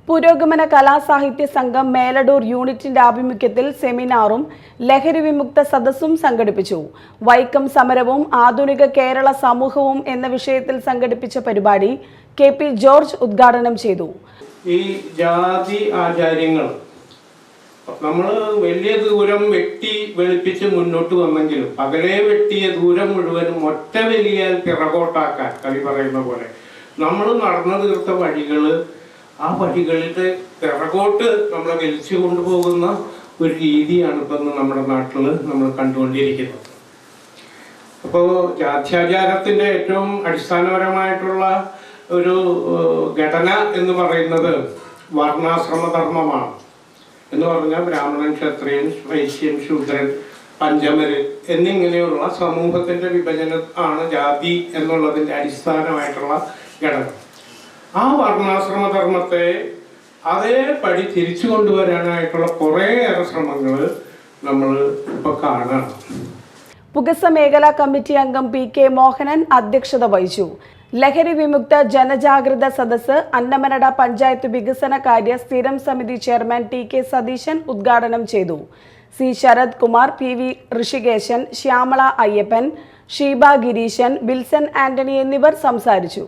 പുരോഗമന കലാസാഹിത്യ സംഘം മേലടൂർ യൂണിറ്റിന്റെ ആഭിമുഖ്യത്തിൽ സെമിനാറും ലഹരി വിമുക്ത സദസ്സും സംഘടിപ്പിച്ചു. വൈക്കം സമരവും ആധുനിക കേരള സമൂഹവും എന്ന വിഷയത്തിൽ സംഘടിപ്പിച്ച പരിപാടി KP ജോർജ് ഉദ്ഘാടനം ചെയ്തു. ഈ ജാതി ആചാര്യങ്ങൾ നമ്മൾ വലിയ ദൂരം വെട്ടി വെളുപ്പിച്ച് മുന്നോട്ട് വന്നെങ്കിലും പകലെ വെട്ടിയ ദൂരം മുഴുവനും ഒറ്റ വലിയാൽ പിറകോട്ടാക്കാൻ കവി പറയുന്ന പോലെ നമ്മൾ നടന്നു തീർത്ത വഴികള് ആ വഴികളിൽ പിറകോട്ട് നമ്മളെ വലിച്ചു കൊണ്ടുപോകുന്ന ഒരു രീതിയാണ് ഇപ്പം നമ്മുടെ നാട്ടിൽ നമ്മൾ കണ്ടുകൊണ്ടിരിക്കുന്നത്. അപ്പോൾ ജാത്യാചാരത്തിൻ്റെ ഏറ്റവും അടിസ്ഥാനപരമായിട്ടുള്ള ഒരു ഘടന എന്ന് പറയുന്നത് വർണ്ണാശ്രമധർമ്മമാണ്. എന്ന് പറഞ്ഞാൽ ബ്രാഹ്മണൻ, ക്ഷത്രിയൻ, വൈശ്യൻ, ശൂദ്രൻ, പഞ്ചമര് എന്നിങ്ങനെയുള്ള സമൂഹത്തിൻ്റെ വിഭജനം ആണ് ജാതി എന്നുള്ളതിൻ്റെ അടിസ്ഥാനമായിട്ടുള്ള ഘടന. ആ വർണ്ണാശ്രമധർമ്മത്തെ അതേപടി തിരിച്ചു കൊണ്ടുവരാനായിട്ടുള്ള കുറേയേറെ ശ്രമങ്ങൾ നമ്മൾ ഇപ്പോൾ കാണണം. പുകസ മേഖലാ കമ്മിറ്റി അംഗം PK മോഹനൻ അധ്യക്ഷത വഹിച്ചു. ലഹരി വിമുക്ത ജനജാഗ്രത സദസ്സ് അന്നമനട പഞ്ചായത്ത് വികസന കാര്യ സ്ഥിരം സമിതി ചെയർമാൻ TK സതീശൻ ഉദ്ഘാടനം ചെയ്തു. C ശരത് കുമാർ, PV ഋഷികേശൻ, ശ്യാമള അയ്യപ്പൻ, ഷീബ ഗിരീശൻ, ബിൽസൺ ആന്റണി എന്നിവർ സംസാരിച്ചു.